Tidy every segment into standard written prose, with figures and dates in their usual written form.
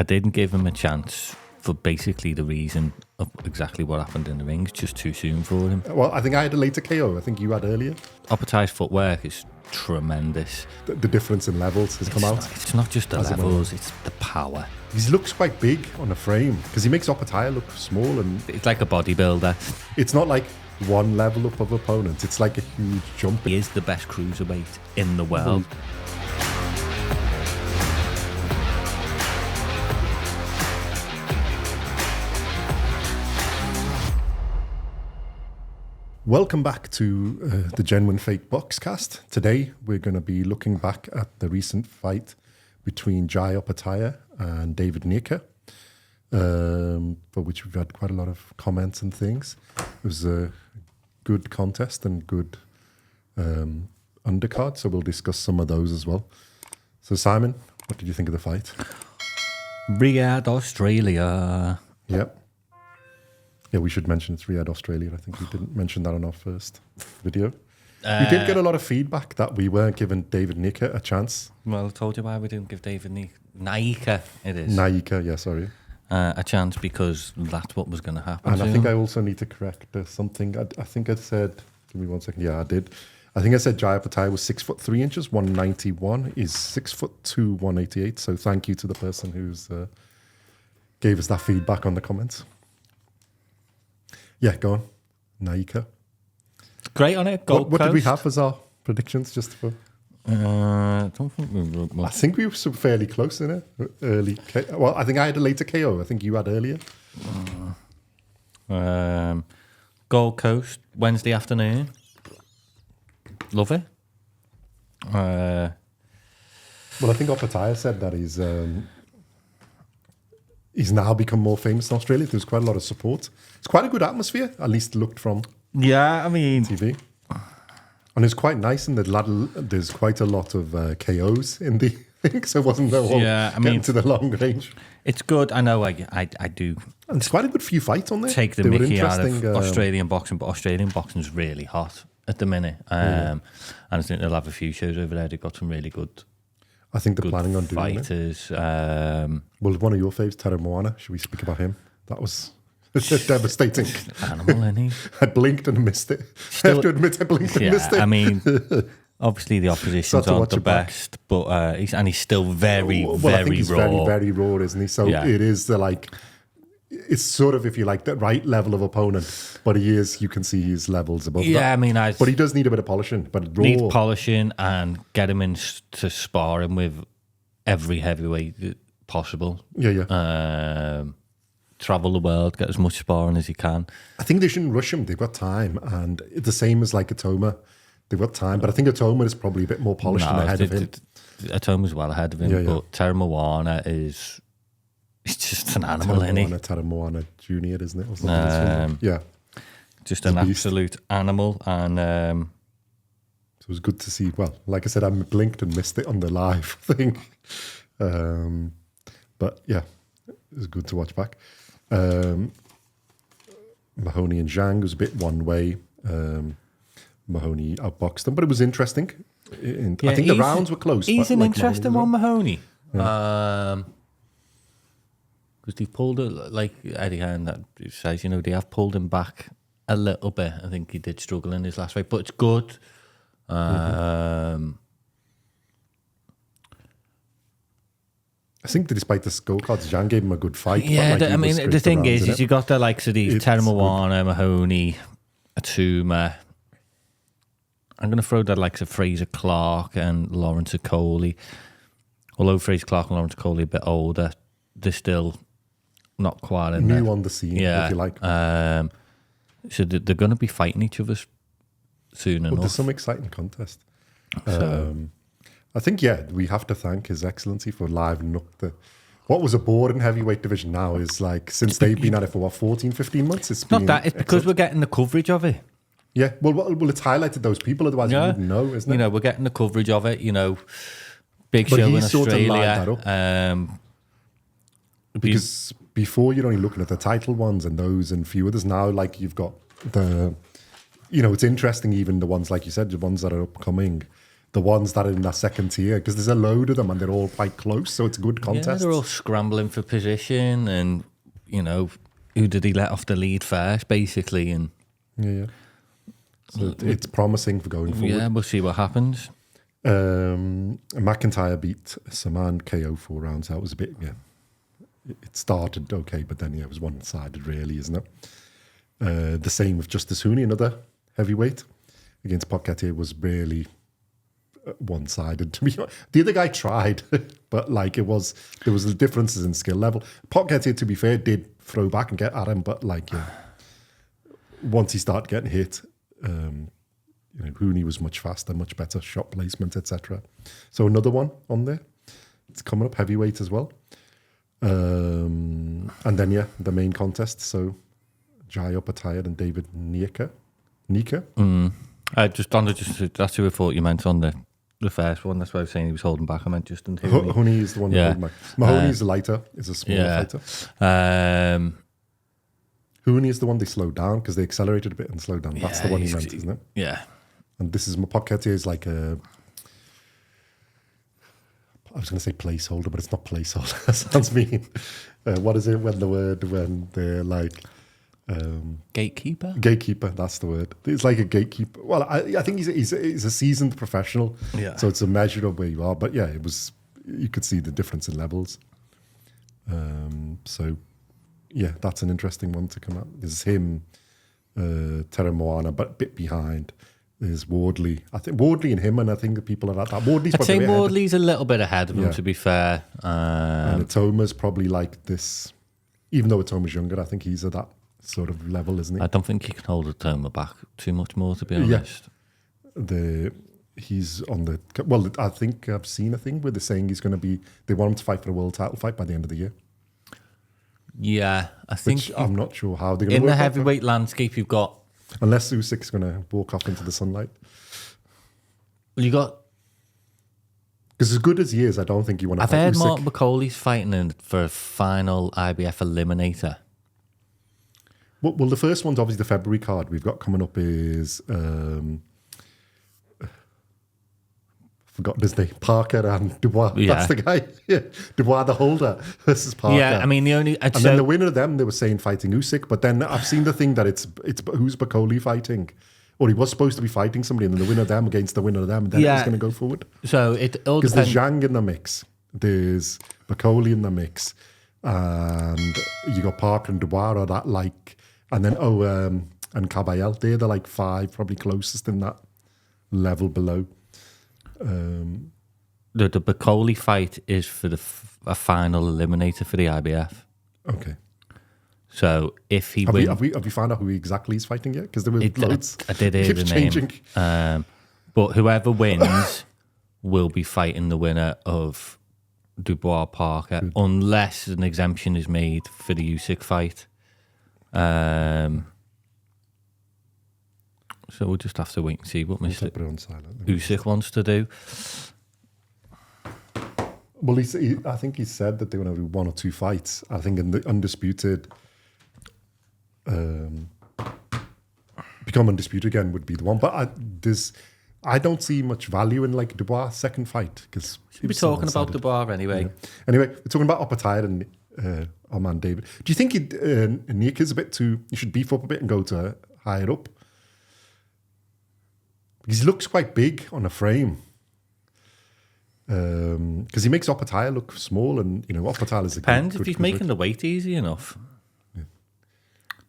I didn't give him a chance for basically the reason of exactly what happened in the ring. It's just too soon for him. Well, I think I had a later KO. I think you had earlier. Opetaia's footwork is tremendous. The difference in levels has come out. It's not just the levels, it's the power. He looks quite big on the frame because he makes Opetaia look small, and It's like a bodybuilder. it's not like one level up of opponent. It's like a huge jump. He is the best cruiserweight in the world. Welcome back to the Genuine Fake BoxCast. Today we're going to be looking back at the recent fight between Jai Opetaia and David Nyika, for which we've had quite a lot of comments and things. It was a good contest and good undercard, so we'll discuss some of those as well. So Simon, what did you think of the fight? Riyadh, Australia. Yep. Yeah, we should mention it's Riyadh, Australia. I think we didn't mention that on our first video. We did get a lot of feedback that we weren't giving David Nyika a chance. Well, I told you why we didn't give David Nyika, it is. Nyika, yeah, sorry. A chance because that's what was going to happen. And I think I also need to correct something. I think I said, give me 1 second. Yeah, I did. I think I said Jai Opetaia was 6'3", 191. Is 6'2", 188. So thank you to the person who's gave us that feedback on the comments. Yeah, go on. Nyika. Great on it. Gold What did we Coast. have as our predictions? Just for, I don't think we wrote I much. think we were fairly close in it. Early. Well, I think I had a later KO. I think you had earlier. Gold Coast, Wednesday afternoon. Love it. Well, I think Opetaia said that he's now become more famous in Australia. There's quite a lot of support. It's quite a good atmosphere, at least looked from Yeah, I mean, TV. And it's quite nice, and there's quite a lot of KOs in the thing, so it wasn't the whole getting to the long range. it's good. I know I do And it's quite a good few fights on there. take the They were mickey out of interesting, Australian boxing, but Australian boxing's really hot at the minute. And I think they'll have a few shows over there. They've got some really good I think they're planning on doing it. fighters. Well, one of your faves, Teremoana. Should we speak about him? That was devastating. Animal, isn't he? I blinked and missed it. I have to admit, I blinked and missed it. I mean, obviously the opposition's aren't the best, but he's still very, I very think he's raw. very, very raw, isn't he? So it is it's sort of, if you like, the right level of opponent, but you can see his levels above that. Yeah, I mean, but he does need a bit of polishing. But raw, need polishing and get him in to sparring with every heavyweight possible. Yeah. Travel the world, get as much sparring as he can. I think they shouldn't rush him. They've got time, and it's the same as like Atoma. They've got time, but I think Atoma is probably a bit more polished and ahead of him. Atoma's well ahead of him, but Teremoana is just an animal, isn't he? Teremoana Jr, isn't it? Or something. Yeah. Just an absolute animal. And so it was good to see. Well, like I said, I blinked and missed it on the live thing. But yeah, it was good to watch back. Mahoney and Zhang was a bit one way. Mahoney outboxed them, but it was interesting. I think the rounds were close. He's an interesting one, Mahoney. Yeah. Because they pulled it, like Eddie Hearn that says, they have pulled him back a little bit. I think he did struggle in his last fight, but it's good. I think that despite the scorecards, Zhang gave him a good fight. Yeah, but, I mean, the thing is you got the likes of these Teremoana, Mahoney, Atuma. I'm going to throw the likes of Fraser Clark and Lawrence Okoli. Although Fraser Clark and Lawrence Okoli are a bit older, they're still not quite in new on the scene, if you like. So they're going to be fighting each other soon enough. There's some exciting contest. So. I think, we have to thank His Excellency for livening up what was a boring heavyweight division now is like, since they've been at it for 14, 15 months. It's because excellent. we're getting the coverage of it. Yeah, well, it's highlighted those people, otherwise you wouldn't know, isn't it? We're getting the coverage of it, big But show in he's sort of Australia. lined that up. Because before you're only looking at the title ones and those and few others. Now, like, you've got the, it's interesting, even the ones, like you said, the ones that are upcoming. the ones that are in that second tier, because there's a load of them and they're all quite close, so it's a good contest. Yeah, they're all scrambling for position, and who did he let off the lead first, basically, and yeah. So it's promising for going forward. Yeah, we'll see what happens. McIntyre beat Saman KO 4 rounds. That was a bit, it started okay, but then it was one-sided, really, isn't it? The same with Justice Hooney, another heavyweight against Pochettino, was really one-sided to me. The other guy tried, but there was differences in skill level. Pochettino, to be fair, did throw back and get at him, but once he started getting hit, Hooney was much faster, much better shot placement, etc. So another one on there. It's coming up, heavyweight as well. And then the main contest. So Jai Opetaia and David Nyika. That's who I thought you meant on the first one. That's why I was saying he was holding back. I meant Justin Hooney. Hooney is the one holding back. Mahoney's a lighter, is a smaller fighter. Hooney is the one they slowed down because they accelerated a bit and slowed down. That's the one he meant, isn't it? Yeah. And this is Pochettino is like a, I was going to say placeholder, but it's not placeholder. That sounds mean. What is it when they're like... gatekeeper? Gatekeeper, that's the word. It's like a gatekeeper. Well, I think he's a seasoned professional. Yeah. So it's a measure of where you are. But you could see the difference in levels. That's an interesting one to come out. There's him, Teremoana, but a bit behind. There's Wardley. I think Wardley and him, and I think the people are at that. I'd say Wardley's a little bit ahead of him, to be fair. And Atoma's probably like this, even though Atoma's younger, I think he's at that sort of level, isn't he? I don't think he can hold Atoma back too much more, to be honest. He's on the... Well, I think I've seen a thing where they're saying they want him to fight for a world title fight by the end of the year. Yeah, I think... I'm not sure how they're going to work. In the heavyweight landscape, you've got... Unless Usyk's going to walk off into the sunlight. Well, you got... Because as good as he is, I don't think you want to fight Usyk. I've heard Mark McCauley's fighting for a final IBF eliminator. Well, the first one's obviously the February card we've got coming up is... forgotten his name, Parker and Dubois. Yeah. That's the guy. Yeah. Dubois, the holder, versus Parker. Yeah, I mean, then the winner of them, they were saying fighting Usyk, but then I've seen the thing that it's who's Bakoli fighting? Or he was supposed to be fighting somebody, and then the winner of them against the winner of them, and then it was going to go forward. So it all depends. Because there's Zhang in the mix, there's Bakoli in the mix, and you got Parker and Dubois, or that and then and Caballel, they're the 5 probably closest in that level below. The Bakoli fight is for a final eliminator for the IBF. Okay. So if he wins... Have we found out who exactly he's fighting yet? Because there were loads. I did hear the name. But whoever wins will be fighting the winner of Dubois Parker, unless an exemption is made for the Usyk fight. So we'll just have to wait and see what Mr. Usyk wants to do. Well, I think he said that they want to do 1 or 2 fights. I think in the undisputed, become undisputed again would be the one. But I don't see much value in Dubois' second fight because we're talking about Dubois anyway. Yeah. Anyway, we're talking about Opetaia and our man David. Do you think Nyika is a bit too? You should beef up a bit and go to higher up. Because he looks quite big on a frame. Because he makes Opetaia look small, and Opetaia is a depends if he's making the weight easy enough. Yeah.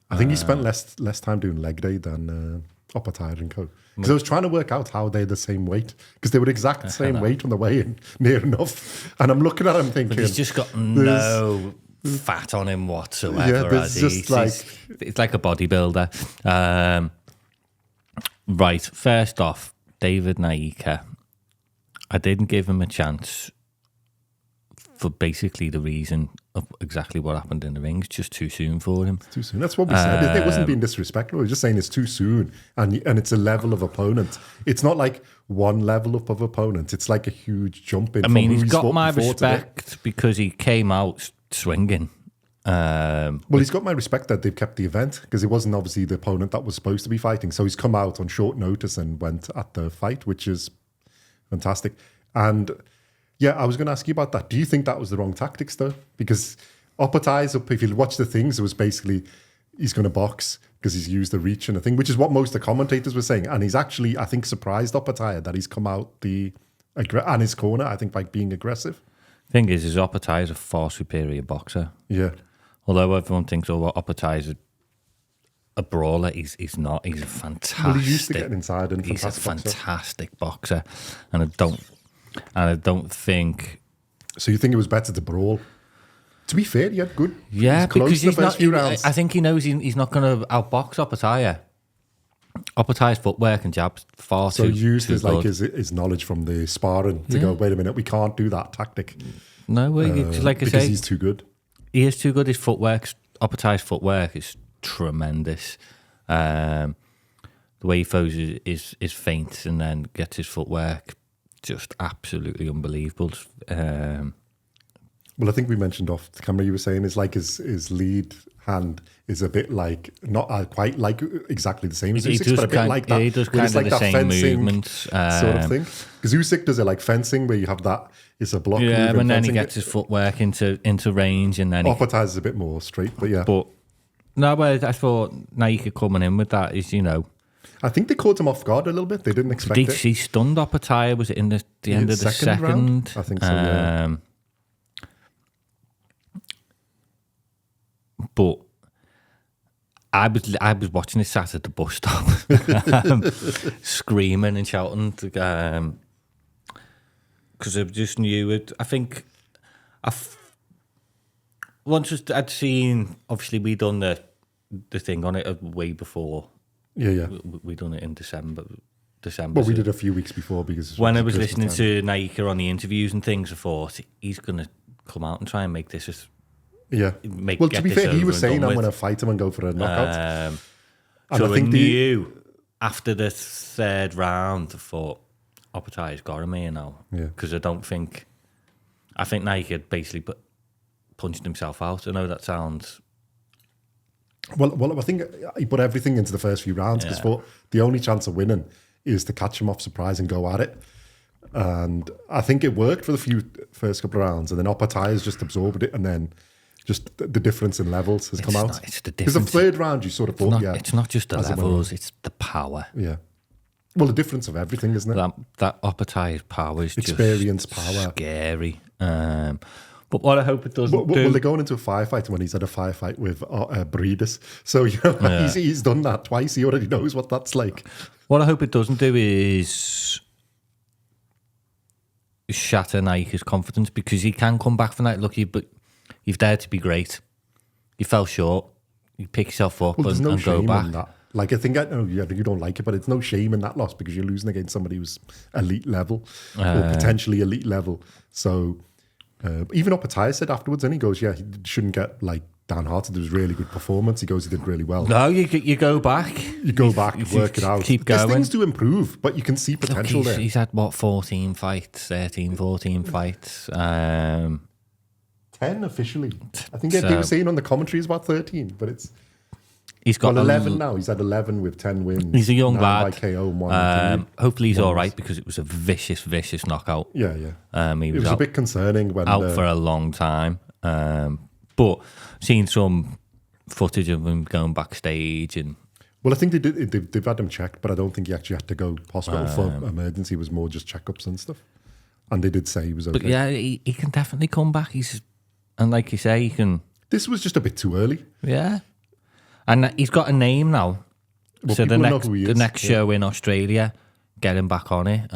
I think he spent less time doing leg day than Opetaia and co. Because I was trying to work out how they're the same weight, because they were exact same weight on the weigh-in, near enough. And I'm looking at him thinking, but he's just got no fat on him whatsoever. Yeah, it's like a bodybuilder. Right, first off, David Nyika. I didn't give him a chance for basically the reason of exactly what happened in the ring. It's just too soon for him. It's too soon. That's what we said. It wasn't being disrespectful. We were just saying it's too soon, and it's a level of opponent. It's not like one level up of opponent. It's like a huge jump in. I mean, he's got my respect because he came out swinging. Well, he's got my respect that they've kept the event, because it wasn't obviously the opponent that was supposed to be fighting. So he's come out on short notice and went at the fight, which is Fantastic. And yeah, I was going to ask you about that. Do you think that was the wrong tactics though? Because Opetaia's up, if you watch the things, it was basically he's going to box because he's used the reach and the thing, which is what most of the commentators were saying. And he's actually, I think, surprised Opetaia that he's come out and his corner, I think, by being aggressive. Thing is Opetaia is a far superior boxer. Yeah. Although everyone thinks, Opetaia is a brawler, he's not. He's a fantastic. Well, he used to get inside and he's a fantastic boxer, and I don't think. So you think it was better to brawl? To be fair, he had good. Yeah, because he's not. I think he knows he's not going to outbox Opetaia. Opetaia's footwork and jabs far too. So he used too his knowledge from the sparring to go. Wait a minute, we can't do that tactic. No, like I say, because he's too good. He is too good. His footwork, Opetaia's footwork is tremendous. The way he throws his feints and then gets his footwork, just absolutely unbelievable. Well, I think we mentioned off the camera, you were saying is like his lead hand is a bit like, not quite like exactly the same as Usyk's, but a bit like that. Yeah, he does kind of like the that same fencing movements. Sort of thing. Because Usyk does it like fencing where you have that, it's a block. Yeah, and then fencing. he gets his footwork into range and then Opetaia's is a bit more straight, but yeah. But no, but I thought Nyika coming in with that is, I think they caught him off guard a little bit. They didn't expect it. He stunned Opetaia, was it in the end of the second round? I think so, yeah. But I was watching this sat at the bus stop, screaming and shouting, because I just knew it. I think once I'd seen, obviously we'd done the thing on it way before. Yeah. We done it in December. Well, we did a few weeks before because when I was listening to Nyika on the interviews and things, I thought he's going to come out and try and make this as. Yeah. Well, to be fair, he was saying I'm going to fight him and go for a knockout. So I knew after the third round, I thought Opetaia's got him here now. Yeah. Because I think Nyika basically punched himself out. I know that sounds. Well, I think he put everything into the first few rounds because thought the only chance of winning is to catch him off surprise and go at it. And I think it worked for the first couple of rounds, and then Opetaia's just absorbed it, and then. Just the difference in levels has come out. It's the difference. Because the third round, you sort of thought, it's not just the levels, it's the power. Yeah. Well, the difference of everything, isn't it? That Opetaia's power is experience, just power, scary. But what I hope it doesn't do. Well, they're going into a firefight when he's had a firefight with Breeders. So he's done that twice. He already knows what that's like. What I hope it doesn't do is shatter Nyika's confidence, because he can come back from that. Look, you've dared to be great. You fell short. You pick yourself up and go back. In that. Like, I think you don't like it, but it's no shame in that loss because you're losing against somebody who's elite level or potentially elite level. So even Opetaia said afterwards, and he goes, he shouldn't get downhearted. It was a really good performance. He goes, he did really well. No, you go back. You go back, work it out. Keep going. There's things to improve, but you can see potential there. He's had, 14 fights? 10 officially. I think they were saying on the commentary is about 13, but he's got 11 now. He's had 11 with 10 wins. He's a young lad. By KO and 1 hopefully he's all right, because it was a vicious knockout. Yeah. He was a bit concerning when out for a long time. But seeing some footage of him going backstage and. Well, I think they've had him checked, but I don't think he actually had to go hospital for emergency. It was more just checkups and stuff. And they did say he was okay. But yeah, he can definitely come back. And like you say, he can. This was just a bit too early. Yeah. And he's got a name now. Well, so the next show in Australia, get him back on it.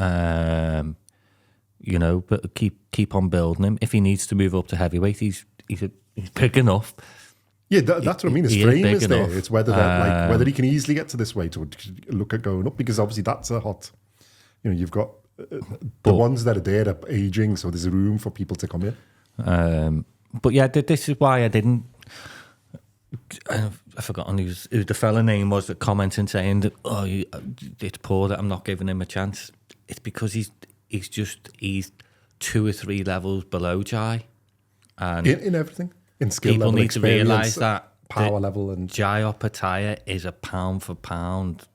But keep on building him. If he needs to move up to heavyweight, he's big enough. Yeah, that's what I mean. His frame is there. Enough. It's whether whether he can easily get to this weight or look at going up, because obviously that's a hot. You've got the ones that are there are aging, so there's room for people to come in. But yeah, this is why I didn't. I've forgotten who the fella name was that commented saying that it's poor that I'm not giving him a chance. It's because he's 2 or 3 levels below Jai, and in everything, in skill people level, need to realise that power level, and Jai Opetaia is a pound for pound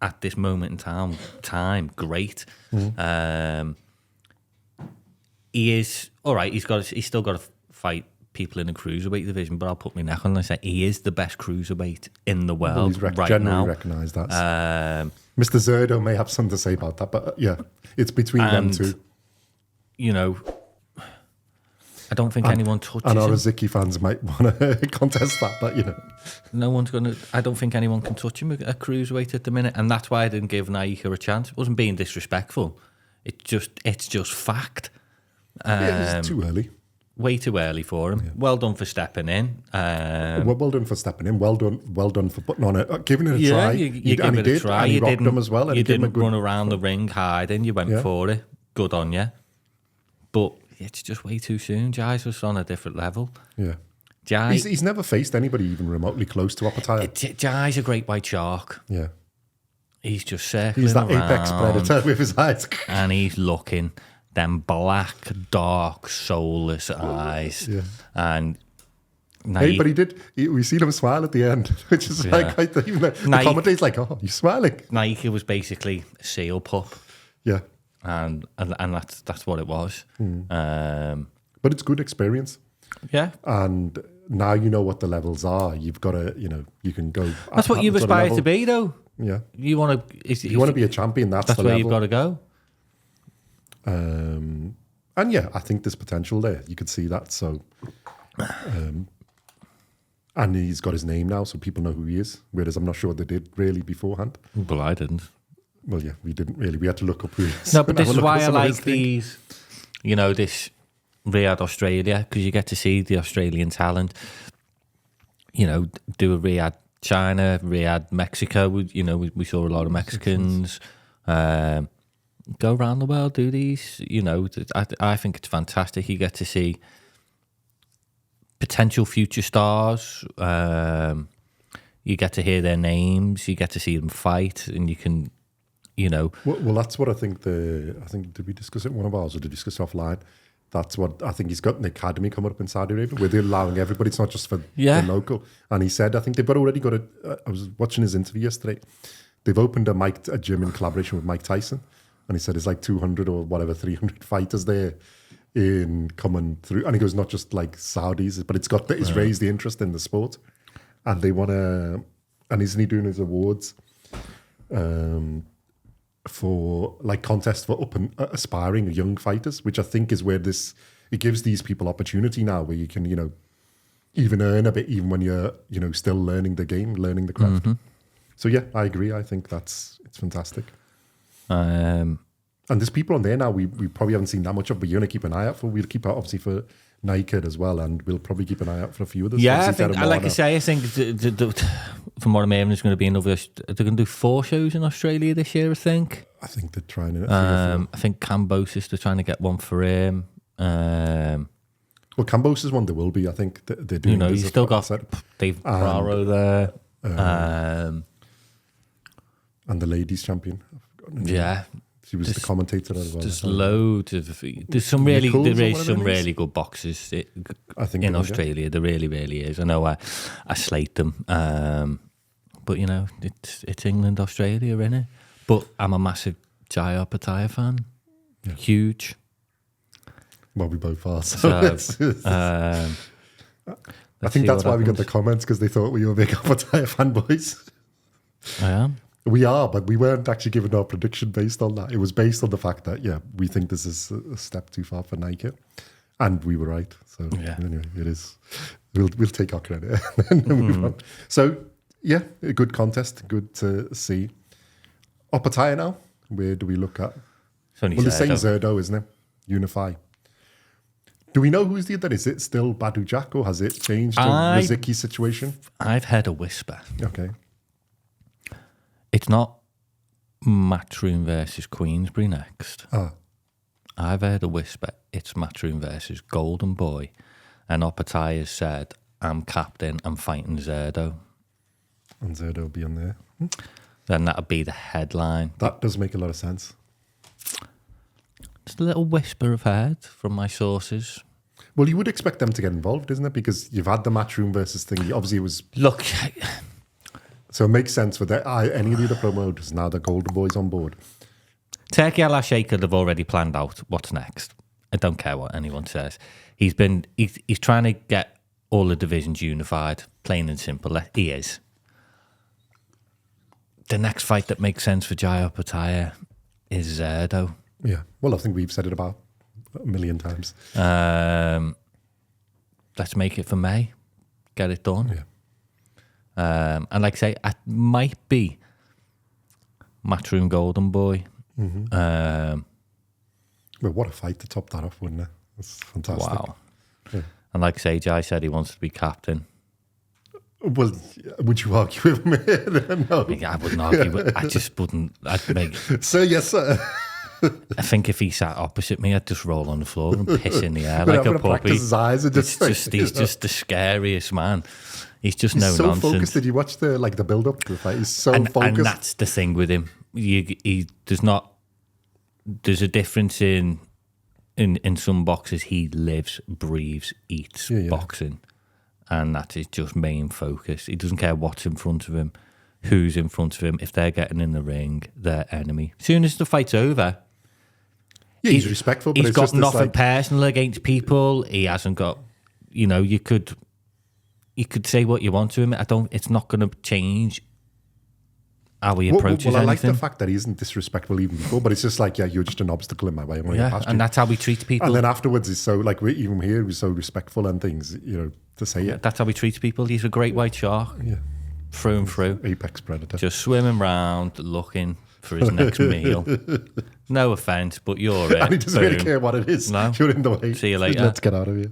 at this moment in time great. he is all right. He's still got to fight people in the cruiserweight division, but I'll put my neck on and say he is the best cruiserweight in the world He's right generally now. recognised that. Mr. Zurdo may have something to say about that, but yeah, it's between them two. You know, I don't think anyone touches And our him. Ziki fans might want to contest that, but you know. No one's going to... I don't think anyone can touch him at cruiserweight at the minute, and that's why I didn't give Nyika a chance. It wasn't being disrespectful. It's just fact. Yeah, it's too early. Way too early for him. Yeah. Well done for stepping in. Well done for stepping in. Well done for putting on it, giving it a try. You gave it a try. And he rocked him as well. You didn't run around the ring hiding. You went for it. Good on you. But it's just way too soon. Jai's was on a different level. Yeah. Jai, he's never faced anybody even remotely close to Opetaia. Jai's a great white shark. Yeah. He's just circling He's that around, apex predator with his eyes. And he's looking them black, dark, soulless eyes. Yeah. And hey, but we seen him smile at the end, which is like, even the commentator's like, oh, you're smiling. Nyika was basically a seal pup. Yeah. And that's what it was. But it's good experience. Yeah. And now you know what the levels are. You've got to, you can go. That's what you aspire to be, though. Yeah. You want to be a champion. That's the where level. You've got to go. And yeah, I think there's potential there. You could see that. So, and he's got his name now, so people know who he is. Whereas I'm not sure they did really beforehand. Well, I didn't. Well, yeah, we didn't really. We had to look up who he is. No, but this is why I like these, this Riyadh, Australia, because you get to see the Australian talent. Do a Riyadh, China, Riyadh, Mexico. We saw a lot of Mexicans. Go around the world, do these. I think it's fantastic. You get to see potential future stars. You get to hear their names. You get to see them fight, and you can. Well, that's what I think. Did we discuss it in one of ours, or did we discuss it offline? That's what I think. He's got an academy coming up in Saudi Arabia where they're allowing everybody. It's not just for the local. And he said, I think they've already got I was watching his interview yesterday. They've opened a gym in collaboration with Mike Tyson, and he said it's like 200 or whatever 300 fighters there in coming through. And he goes, not just like Saudis, but it's raised the interest in the sport, and they want to. And isn't he doing his awards? For like contests for up and aspiring young fighters, which I think is where it gives these people opportunity now, where you can even earn a bit even when you're still learning the game, learning the craft. Mm-hmm. So yeah, I agree. I think it's fantastic. And there's people on there now we probably haven't seen that much of, but you're gonna keep an eye out for. We'll keep out obviously for Nyika as well, and we'll probably keep an eye out for a few others. Yeah, I think from what I'm hearing, there's going to be another. They're going to do 4 shows in Australia this year. I think they're trying it. I think Cambosis, they're trying to get one for him. Well, Cambosis one there will be. I think they're doing. You still got Dave Braro there, and the ladies champion. Yeah. She was the commentator as well. There's loads of. There is some really good boxers I think in Australia. Yeah. There really, really is. I know I slate them, but it's England, Australia, innit? But I'm a massive Jai Opetaia fan. Yeah. Huge. Well, we both are. So I think that's why we got the comments, because they thought we were big Opetaia fanboys. I am. We are, but we weren't actually given our prediction based on that. It was based on the fact that, we think this is a step too far for Nyika. And we were right. So anyway, it is. We'll take our credit and then move on. So, a good contest. Good to see. Opetaia now, where do we look at? The same Zurdo, isn't it? Unify. Do we know who's the other? Is it still Badu Jack, or has it changed to Riziki's situation? I've heard a whisper. Okay. It's not Matchroom versus Queensbury next. I've heard a whisper. It's Matchroom versus Golden Boy. And Opetaia said, I'm captain, I'm fighting Zurdo. And Zurdo will be on there. Then that'll be the headline. That does make a lot of sense. Just a little whisper I've heard from my sources. Well, you would expect them to get involved, isn't it? Because you've had the Matchroom versus thing. Obviously, it was... Look... So it makes sense for any of the other promoters now. The Golden Boys on board. Turkey Al Sheikha have already planned out what's next. I don't care what anyone says. He's trying to get all the divisions unified, plain and simple. He is. The next fight that makes sense for Jai Opetaia is Zurdo. Yeah. Well, I think we've said it about a million times. Let's make it for May. Get it done. Yeah. And like I say, it might be Matchroom Golden Boy. Well, what a fight to top that off, wouldn't it? That's fantastic. Wow. Yeah. And like I say, Jai said he wants to be captain. Well, would you argue with me? No. I wouldn't argue. I just wouldn't. I'd make. Sir, yes, sir. I think if he sat opposite me, I'd just roll on the floor and piss in the air But like I'm a gonna practice puppy. his eyes and He's just the scariest man. He's just He's no so nonsense. focused. Did you watch the build up to the fight? He's so and focused. that's the thing with him. There's a difference in some boxers. He lives, breathes, eats boxing, and that is just main focus. He doesn't care what's in front of him, who's in front of him. If they're getting in the ring, they're enemy. As soon as the fight's over, yeah, he's respectful. But he's it's got just this, nothing like, personal against people. He hasn't got, you could say what you want to him. It's not going to change how he approaches I like anything. the fact that he isn't disrespectful even before, but it's just like, you're just an obstacle in my way. I want to get past and you. that's how he treats people. And then afterwards, he's so like even here, he's so respectful and things, to say it. That's how he treats people. He's a great white shark, through and through. Apex predator. Just swimming round, looking for his next meal. No offence, but you're it. And he doesn't really Boom. care what it is. No. You're in the way. See you later. Let's get out of here.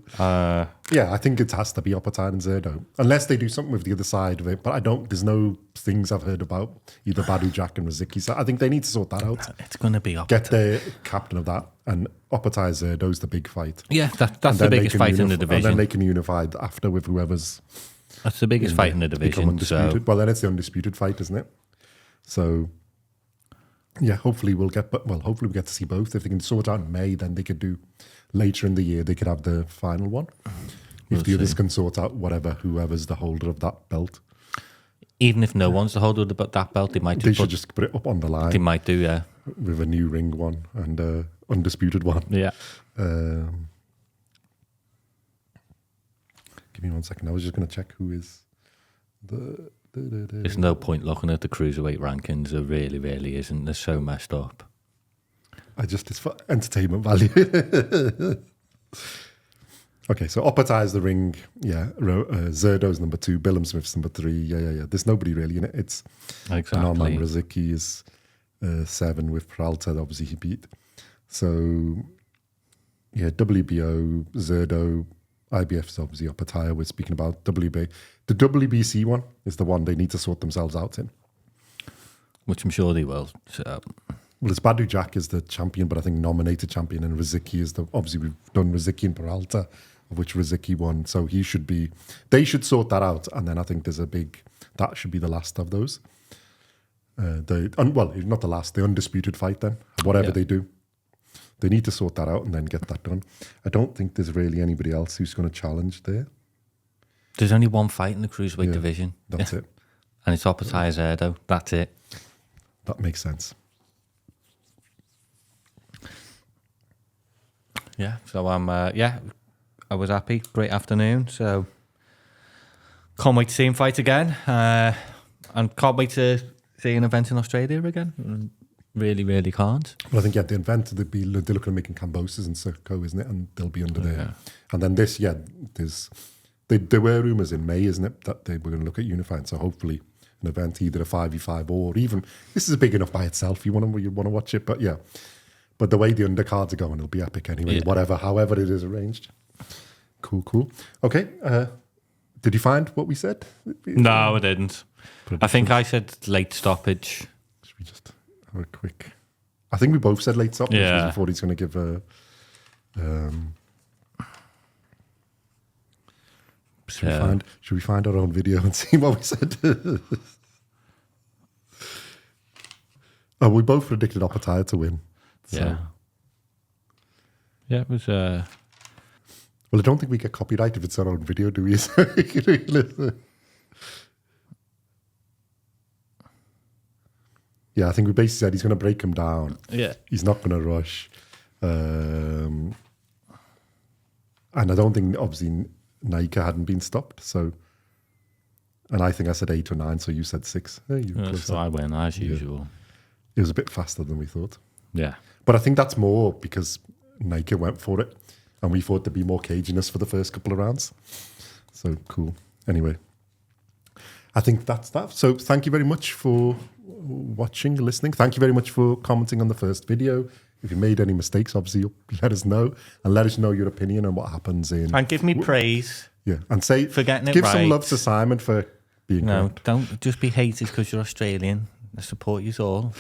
Yeah, I think it has to be Opetaia and Zurdo. Unless they do something with the other side of it. But there's no things I've heard about either Badu Jack and Riziki. So I think they need to sort that out. It's going to be Opetaia. Get the captain of that. And Opetaia Zurdo's the big fight. Yeah, that's the biggest fight in the division. And then they can unify after with whoever's... That's the biggest fight in the division. Undisputed. So. Well, then it's the undisputed fight, isn't it? So... Yeah, hopefully we get to see both. If they can sort out in May, then they could do later in the year. They could have the final one. If the others can sort out whoever's the holder of that belt. Even if no one's the holder of that belt, they might. They should just put it up on the line. They might do, yeah, with a new ring one and undisputed one. Yeah. Give me 1 second. I was just going to check who is the. There's no point looking at the Cruiserweight rankings. There really, really isn't. They're so messed up. It's for entertainment value. Okay, so Opetaia's the ring. Yeah, Zurdo's number 2. Billum Smith's number 3. Yeah. There's nobody really in it. It's exactly. Norman Riziki is 7 with Peralta. Obviously, he beat. So, yeah, WBO, Zurdo, IBF is obviously Opetaia. We're speaking about WBA. The WBC one is the one they need to sort themselves out in. Which I'm sure they will. So. Well, it's Badu Jack is the champion, but I think nominated champion, and Riziki is obviously we've done Riziki and Peralta, of which Riziki won. So they should sort that out, and then I think that should be the last of those. Not the last, the undisputed fight then, whatever they do. They need to sort that out and then get that done. I don't think there's really anybody else who's going to challenge there. There's only one fight in the Cruiserweight division. That's it. And it's Opetaia Zurdo. That's it. That makes sense. Yeah, so I was happy. Great afternoon. So can't wait to see him fight again. And can't wait to see an event in Australia again. Really, really can't. Well, I think, the event, they're looking at making Camboses and Circo, isn't it? And they'll be under there. And then this, there were rumours in May, isn't it, that they were going to look at unifying. So hopefully an event, either a 5v5 or even, this is big enough by itself, you want to watch it. But yeah, but the way the undercards are going, it'll be epic anyway, however it is arranged. Cool. Okay, did you find what we said? No, I didn't. I think I said late stoppage. Should we just have a quick... I think we both said late stoppage before he's going to give a... Should we find our own video and see what we said? We both predicted Opetaia to win. So. Yeah, it was... Well, I don't think we get copyright if it's our own video, do we? Yeah, I think we basically said he's going to break him down. Yeah. He's not going to rush. And I don't think, obviously, Nyika hadn't been stopped. So, and I think I said 8 or 9, so you said 6. So I win, as usual. It was a bit faster than we thought. Yeah. But I think that's more because Nyika went for it, and we thought there'd be more caginess for the first couple of rounds. So, cool. Anyway, I think that's that. So thank you very much for watching, listening. Thank you very much for commenting on the first video. If you made any mistakes, obviously, let us know, and let us know your opinion on what happens in. And give me praise. Yeah, and say for getting it give right. some love to Simon for being correct. Don't just be hated because you're Australian. I support you all.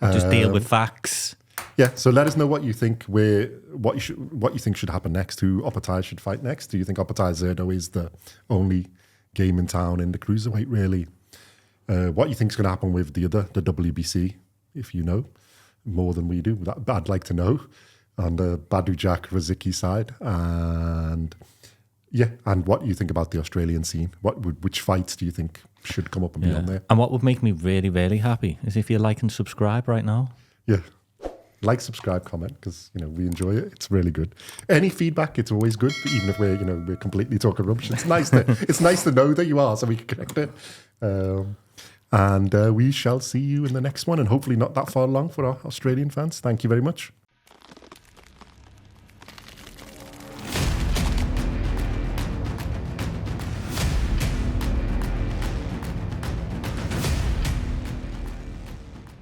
And just deal with facts. Yeah, so let us know what you think. What you think should happen next. Who Opetaia should fight next? Do you think Opetaia Zurdo is the only game in town in the cruiserweight? Really, what you think is going to happen with the WBC? If you know more than we do, I'd like to know. On the Badu Jack Razicki side, and what you think about the Australian scene. Which fights do you think should come up and be on there? And what would make me really, really happy is if you like and subscribe right now. Yeah. Like, subscribe, comment, because we enjoy it. It's really good. Any feedback, it's always good, even if we're completely talking rubbish. It's nice to know that you are, so we can connect it. And we shall see you in the next one, and hopefully not that far long for our Australian fans. Thank you very much.